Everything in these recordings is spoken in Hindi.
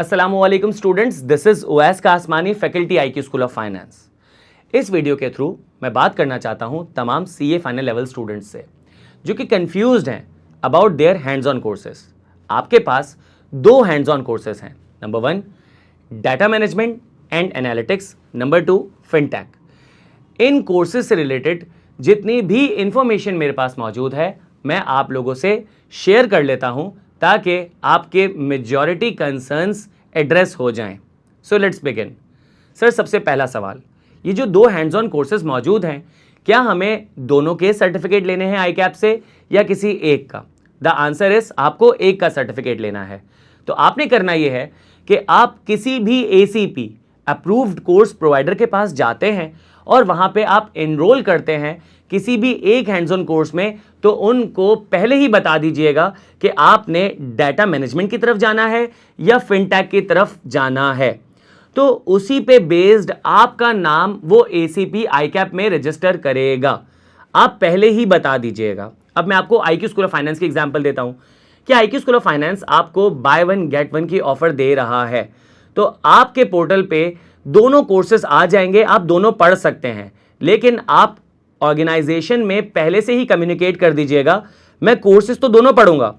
अस्सलामुअलैकुम students, this is Uwais Kasmani, faculty IQ school of finance. इस वीडियो के थ्रू मैं बात करना चाहता हूं तमाम सीए फाइनल लेवल स्टूडेंट्स से जो कि कंफ्यूज्ड हैं about their hands on courses. आपके पास दो हैंड्स ऑन कोर्सेज हैं, number 1 data management and analytics, number 2 fintech. In courses से रिलेटेड जितनी भी इंफॉर्मेशन मेरे पास मौजूद है मैं आप लोगों से शेयर कर लेता हूं ताकि आपके मेजॉरिटी कंसर्न्स एड्रेस हो जाएं। So let's begin. सर, सबसे पहला सवाल, ये जो दो हैंड्स ऑन कोर्सेज मौजूद हैं, क्या हमें दोनों के सर्टिफिकेट लेने हैं आईकैप से या किसी एक का? द आंसर इज आपको एक का सर्टिफिकेट लेना है। तो आपने करना यह है कि आप किसी भी ACP अप्रूव्ड कोर्स प्रोवाइडर के पास जाते हैं और वहां पे आप एनरोल करते हैं किसी भी एक हैंड्स ऑन कोर्स में, तो उनको पहले ही बता दीजिएगा कि आपने डाटा मैनेजमेंट की तरफ जाना है या फिनटेक की तरफ जाना है। तो उसी पे बेस्ड आपका नाम वो ACP आईकैप में रजिस्टर करेगा। आप पहले ही बता दीजिएगा। अब मैं आपको आईक्यू स्कूल ऑफ फाइनेंस की एग्जांपल देता हूं कि आईक्यू स्कूल ऑफ फाइनेंस आपको बाय वन गेट वन की ऑफर दे रहा है। तो आपके पोर्टल पे दोनों कोर्सेज आ जाएंगे, आप दोनों पढ़ सकते हैं, लेकिन आप ऑर्गेनाइजेशन में पहले से ही कम्युनिकेट कर दीजिएगा मैं कोर्सेज तो दोनों पढ़ूंगा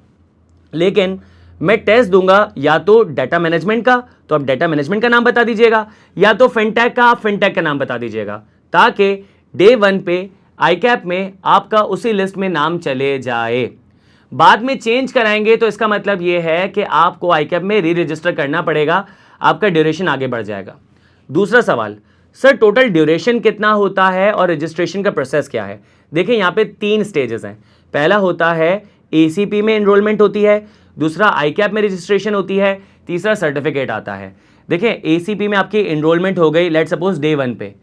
लेकिन मैं टेस्ट दूंगा या तो डाटा मैनेजमेंट का, तो आप डाटा मैनेजमेंट का नाम बता दीजिएगा, या तो फिनटेक का, आप फिनटेक का नाम बता दीजिएगा, ताकि डे 1 पे आईकैप में आपका उसी लिस्ट में नाम चले जाए। बाद में चेंज कराएंगे तो इसका मतलब यह है कि आपको आईकैप में री रजिस्टर करना पड़ेगा, आपका ड्यूरेशन आगे बढ़ जाएगा। दूसरा सवाल, सर टोटल ड्यूरेशन कितना होता है और रजिस्ट्रेशन का प्रोसेस क्या है? देखिए, यहाँ पे 3 स्टेजेस हैं। पहला होता है ACP में एनरोलमेंट होती है, दूसरा आईकैप में रजिस्ट्रेशन होती है, तीसरा सर्टिफिकेट आता है। देखिए, ACP में आपकी एनरोलमेंट हो गई, लेट सपोज डे 1 पे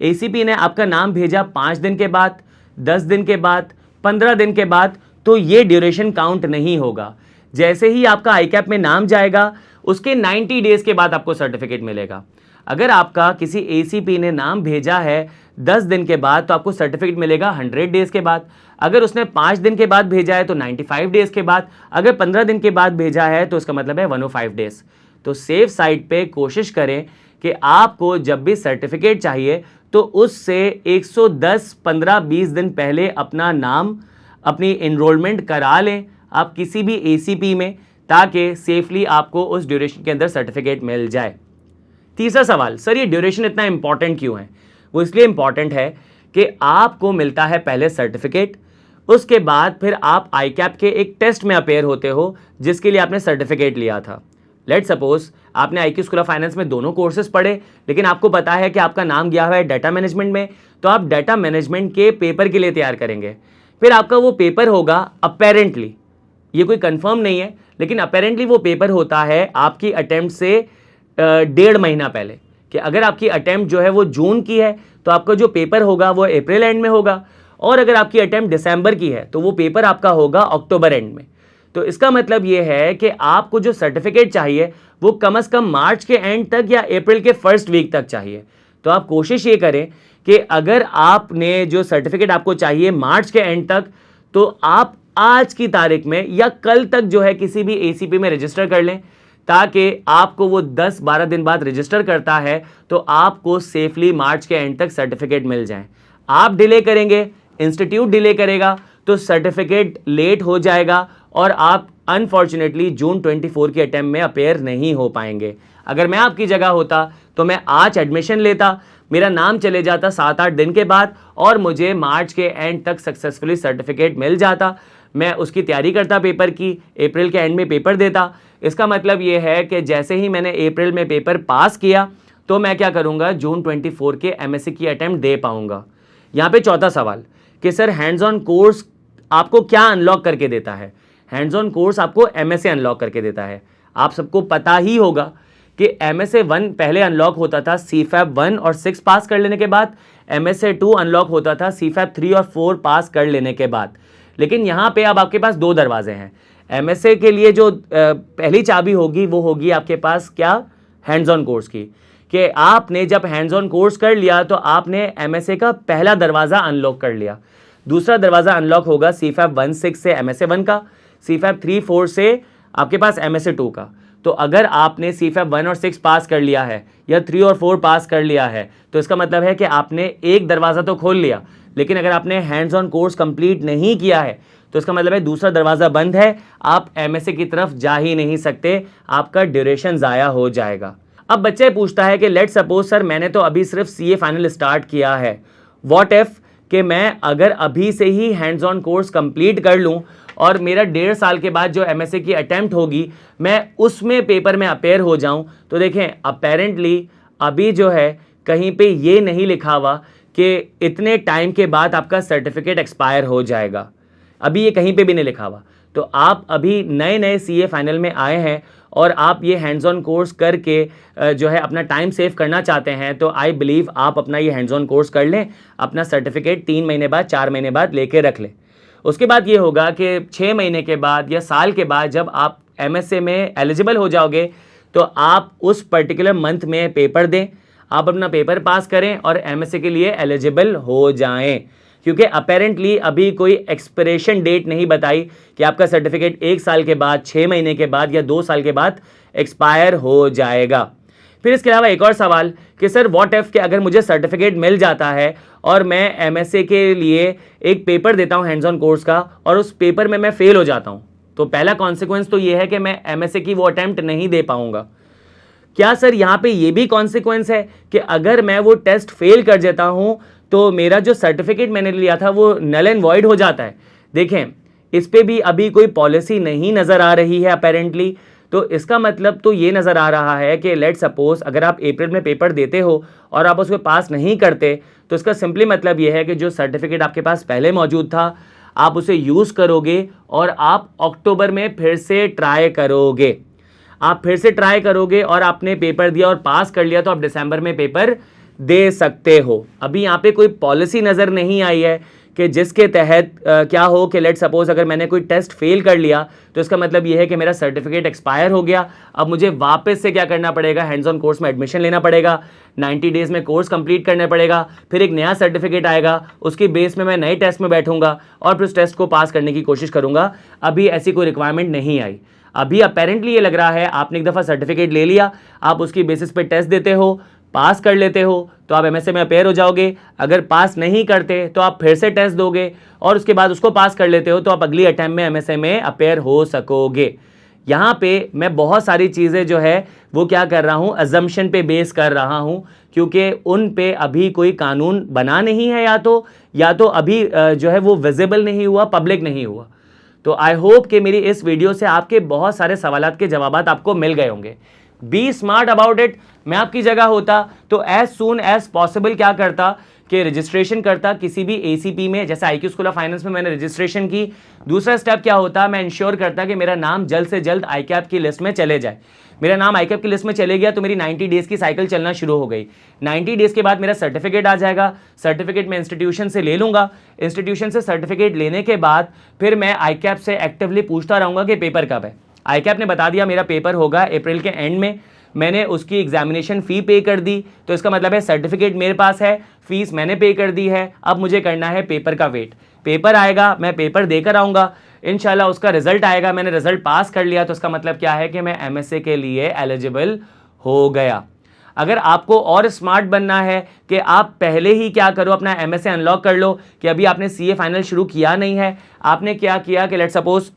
ACP ने आपका नाम भेजा 5 दिन के बाद, 10 दिन के बाद, 15 दिन के बाद, तो ये ड्यूरेशन काउंट नहीं होगा। जैसे ही आपका आईकैप में नाम जाएगा उसके 90 डेज के बाद आपको सर्टिफिकेट मिलेगा। अगर आपका किसी ACP ने नाम भेजा है 10 दिन के बाद तो आपको सर्टिफिकेट मिलेगा 100 डेज के बाद। अगर उसने 5 दिन के बाद भेजा है तो 95 डेज के बाद। अगर 15 दिन के बाद भेजा है तो इसका मतलब है 105 डेज। तो सेफ साइड पे कोशिश करें कि आपको जब भी सर्टिफिकेट चाहिए तो उससे 110, 15, 20 दिन पहले अपना नाम, अपनी एनरोलमेंट करा लें आप किसी भी ACP में, ताकि सेफली आपको उस ड्यूरेशन के अंदर सर्टिफिकेट मिल जाए। तीसरा सवाल, सर ये ड्यूरेशन इतना इंपॉर्टेंट क्यों है? वो इसलिए इंपॉर्टेंट है कि आपको मिलता है पहले सर्टिफिकेट, उसके बाद फिर आप आईकैप के एक टेस्ट में अपेयर होते हो जिसके लिए आपने सर्टिफिकेट लिया था। लेट सपोज आपने आईक्यू स्कूल ऑफ फाइनेंस में दोनों कोर्सेज पढ़े, लेकिन आपको पता है कि आपका नाम गया हुआ है डाटा मैनेजमेंट में, तो आप डाटा मैनेजमेंट के पेपर के लिए तैयार करेंगे। फिर आपका वो पेपर होगा अपेरेंटली, ये कोई कंफर्म नहीं है, लेकिन अपेरेंटली वो पेपर होता है आपकी अटेम्प्ट से 1.5 महीना पहले। कि अगर आपकी अटेम्प्ट जो है वो जून की है तो आपका जो पेपर होगा वो अप्रैल एंड में होगा, और अगर आपकी अटेम्प्ट दिसंबर की है तो वो पेपर आपका होगा अक्टूबर एंड में। तो इसका मतलब ये है कि आपको जो सर्टिफिकेट चाहिए वो कम से कम मार्च के एंड तक या अप्रैल के फर्स्ट वीक तक चाहिए। तो आप कोशिश ये करें कि अगर आपने जो सर्टिफिकेट आपको चाहिए मार्च के एंड तक, तो आप आज की तारीख में या कल तक जो है किसी भी ACP में रजिस्टर कर लें, ताकि आपको वो 10-12 दिन बाद रजिस्टर करता है तो आपको सेफली मार्च के एंड तक सर्टिफिकेट मिल जाए। आप डिले करेंगे, इंस्टीट्यूट डिले करेगा, तो सर्टिफिकेट लेट हो जाएगा और आप अनफॉर्चुनेटली जून 24 की अटेम्प्ट में अपेयर नहीं हो पाएंगे। अगर मैं आपकी जगह होता तो मैं आज एडमिशन लेता, मेरा नाम चले जाता 7-8 दिन के बाद और मुझे मार्च के एंड तक सक्सेसफुली सर्टिफिकेट मिल जाता। मैं उसकी तैयारी करता पेपर की, अप्रैल के एंड में पेपर देता। इसका मतलब ये है कि जैसे ही मैंने अप्रैल में पेपर पास किया तो मैं क्या करूंगा, जून 24 के MSc की अटेम्प्ट दे पाऊंगा। यहाँ पे चौथा सवाल कि सर हैंड्स ऑन कोर्स आपको क्या अनलॉक करके देता है? हैंड्स ऑन कोर्स आपको MSA अनलॉक करके देता है। आप सबको पता ही होगा कि MSA 1 पहले अनलॉक होता था CFAP 1 और 6 पास कर लेने के बाद, MSA 2 अनलॉक होता था CFAP 3 और 4 पास कर लेने के बाद। लेकिन यहाँ पे अब आपके पास 2 दरवाजे हैं। MSA के लिए जो पहली चाबी होगी वो होगी आपके पास क्या, हैंड्स ऑन कोर्स की, कि आपने जब हैंड्स ऑन कोर्स कर लिया तो आपने MSA का पहला दरवाज़ा अनलॉक कर लिया। दूसरा दरवाज़ा अनलॉक होगा CFAP 1-6 से MSA 1 का, CFAP 3-4 से आपके पास MSA 2 का। तो अगर आपने CFAP 1 और 6 पास कर लिया है या 3 और 4 पास कर लिया है तो इसका मतलब है कि आपने एक दरवाज़ा तो खोल लिया, लेकिन अगर आपने हैंड्स ऑन कोर्स कंप्लीट नहीं किया है तो इसका मतलब है दूसरा दरवाज़ा बंद है, आप MSc की तरफ जा ही नहीं सकते, आपका ड्यूरेशन ज़ाया हो जाएगा। अब बच्चे पूछता है कि लेट सपोज सर मैंने तो अभी सिर्फ CA फाइनल स्टार्ट किया है, व्हाट इफ कि मैं अगर अभी से ही हैंड्स ऑन कोर्स कंप्लीट कर लूँ और मेरा 1.5 साल के बाद जो MSc की अटेम्प्ट होगी मैं उसमें पेपर में अपेयर हो जाऊँ। तो देखें अपेरेंटली अभी जो है कहीं पे ये नहीं लिखा हुआ कि इतने टाइम के बाद आपका सर्टिफिकेट एक्सपायर हो जाएगा, अभी ये कहीं पे भी नहीं लिखा हुआ। तो आप अभी नए नए CA फाइनल में आए हैं और आप ये हैंड्स ऑन कोर्स करके जो है अपना टाइम सेव करना चाहते हैं तो आई बिलीव आप अपना ये हैंड्स ऑन कोर्स कर लें, अपना सर्टिफिकेट 3 महीने बाद 4 महीने बाद लेके रख लें। उसके बाद ये होगा कि 6 महीने के बाद या साल के बाद जब आप MSc में एलिजिबल हो जाओगे तो आप उस पर्टिकुलर मंथ में पेपर दें, आप अपना पेपर पास करें और MSc के लिए एलिजिबल हो जाएं, क्योंकि अपेरेंटली अभी कोई एक्सपिरेशन डेट नहीं बताई कि आपका सर्टिफिकेट 1 साल के बाद, 6 महीने के बाद या 2 साल के बाद एक्सपायर हो जाएगा। फिर इसके अलावा एक और सवाल कि सर व्हाट इफ कि अगर मुझे सर्टिफिकेट मिल जाता है और मैं MSc के लिए एक पेपर देता हूं हैंड्स ऑन कोर्स का और उस पेपर में मैं फेल हो जाता हूं, तो पहला कॉन्सिक्वेंस तो ये है कि मैं MSc की वो अटेम्प्ट नहीं दे पाऊंगा। क्या सर यहाँ पे ये भी कॉन्सिक्वेंस है कि अगर मैं वो टेस्ट फेल कर देता हूँ तो मेरा जो सर्टिफिकेट मैंने लिया था वो नल एंड वॉइड हो जाता है? देखें इस पे भी अभी कोई पॉलिसी नहीं नज़र आ रही है अपेरेंटली। तो इसका मतलब तो ये नज़र आ रहा है कि लेट सपोज अगर आप अप्रैल में पेपर देते हो और आप उसको पास नहीं करते तो इसका सिंपली मतलब ये है कि जो सर्टिफिकेट आपके पास पहले मौजूद था आप उसे यूज़ करोगे और आप अक्टूबर में फिर से ट्राई करोगे। आप फिर से ट्राई करोगे और आपने पेपर दिया और पास कर लिया तो आप दिसंबर में पेपर दे सकते हो। अभी यहाँ पे कोई पॉलिसी नज़र नहीं आई है कि जिसके तहत क्या हो कि लेट सपोज अगर मैंने कोई टेस्ट फेल कर लिया तो इसका मतलब ये है कि मेरा सर्टिफिकेट एक्सपायर हो गया, अब मुझे वापस से क्या करना पड़ेगा, हैंड्स ऑन कोर्स में एडमिशन लेना पड़ेगा, 90 डेज़ में कोर्स कंप्लीट करना पड़ेगा, फिर एक नया सर्टिफिकेट आएगा, उसकी बेस में मैं नए टेस्ट में बैठूंगा और फिर उस टेस्ट को पास करने की कोशिश करूंगा। अभी ऐसी कोई रिक्वायरमेंट नहीं आई। अभी अपेरेंटली ये लग रहा है आपने एक दफ़ा सर्टिफिकेट ले लिया, आप उसकी बेसिस पे टेस्ट देते हो, पास कर लेते हो तो आप MSc में अपेयर हो जाओगे, अगर पास नहीं करते तो आप फिर से टेस्ट दोगे और उसके बाद उसको पास कर लेते हो तो आप अगली अटैम्प्ट में MSc में अपेयर हो सकोगे। यहाँ पे मैं बहुत सारी चीज़ें जो है वो क्या कर रहा हूँ, अजम्पशन पे बेस कर रहा हूँ, क्योंकि उन पे अभी कोई कानून बना नहीं है या तो अभी जो है वो विजिबल नहीं हुआ, पब्लिक नहीं हुआ। तो आई होप कि मेरी इस वीडियो से आपके बहुत सारे सवालात के जवाबात आपको मिल गए होंगे। Be smart about it. मैं आपकी जगह होता तो एज सून एज पॉसिबल क्या करता कि रजिस्ट्रेशन करता किसी भी ACP में, जैसे IQ स्कूल ऑफ फाइनेंस में मैंने रजिस्ट्रेशन की। दूसरा स्टेप क्या होता, मैं इंश्योर करता कि मेरा नाम जल्द से जल्द ICAP की लिस्ट में चले जाए। मेरा नाम ICAP की लिस्ट में चले गया तो मेरी 90 डेज़ की साइकिल चलना शुरू हो गई। 90 डेज़ के बाद मेरा सर्टिफिकेट आ जाएगा, सर्टिफिकेट मैं इंस्टीट्यूशन से ले लूँगा, इंस्टीट्यूशन से सर्टिफिकेट लेने के बाद फिर मैं ICAP से एक्टिवली पूछता रहूँगा कि पेपर कब है। ICAP ने बता दिया मेरा पेपर होगा अप्रैल के एंड में, मैंने उसकी एग्जामिनेशन फ़ी पे कर दी तो इसका मतलब है सर्टिफिकेट मेरे पास है, फीस मैंने पे कर दी है, अब मुझे करना है पेपर का वेट। पेपर आएगा, मैं पेपर देकर आऊँगा, इंशाल्लाह उसका रिजल्ट आएगा, मैंने रिजल्ट पास कर लिया तो इसका मतलब क्या है कि मैं MSc के लिए एलिजिबल हो गया। अगर आपको और स्मार्ट बनना है कि आप पहले ही क्या करो, अपना MSc अनलॉक कर लो कि अभी आपने CA फाइनल शुरू किया नहीं है, आपने क्या किया कि लेट सपोज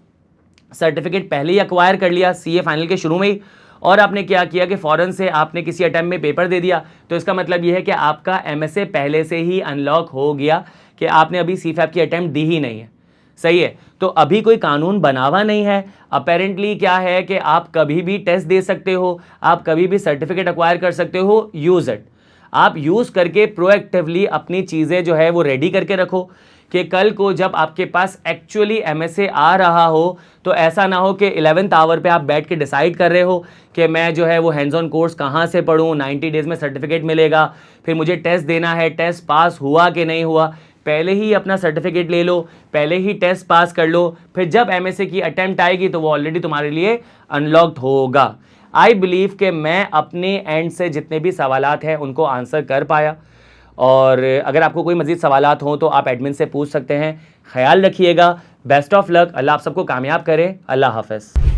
सर्टिफिकेट पहले ही एक्वायर कर लिया CA फाइनल के शुरू में ही, और आपने क्या किया कि फ़ौरन से आपने किसी अटैम्प्ट में पेपर दे दिया, तो इसका मतलब ये है कि आपका MSc पहले से ही अनलॉक हो गया कि आपने अभी CFAP की अटैम्प्ट दी ही नहीं है। सही है, तो अभी कोई कानून बनावा नहीं है। अपेरेंटली क्या है कि आप कभी भी टेस्ट दे सकते हो, आप कभी भी सर्टिफिकेट एक्वायर कर सकते हो, यूज़ इट। आप यूज़ करके प्रोएक्टिवली अपनी चीज़ें जो है वो रेडी करके रखो कि कल को जब आपके पास एक्चुअली MSc आ रहा हो तो ऐसा ना हो कि 11th आवर पे आप बैठ के डिसाइड कर रहे हो कि मैं जो है वो हैंड्स ऑन कोर्स कहाँ से पढूं, 90 डेज़ में सर्टिफिकेट मिलेगा, फिर मुझे टेस्ट देना है, टेस्ट पास हुआ कि नहीं हुआ। पहले ही अपना सर्टिफिकेट ले लो, पहले ही टेस्ट पास कर लो, फिर जब MSc की अटैम्प्ट आएगी तो वो ऑलरेडी तुम्हारे लिए अनलॉक्ड होगा। आई बिलीव कि मैं अपने एंड से जितने भी सवालात हैं उनको आंसर कर पाया, और अगर आपको कोई मज़ीद सवालात हों तो आप एडमिन से पूछ सकते हैं। ख्याल रखिएगा, बेस्ट ऑफ लक, अल्लाह आप सबको कामयाब करे। अल्लाह हाफ़िज़।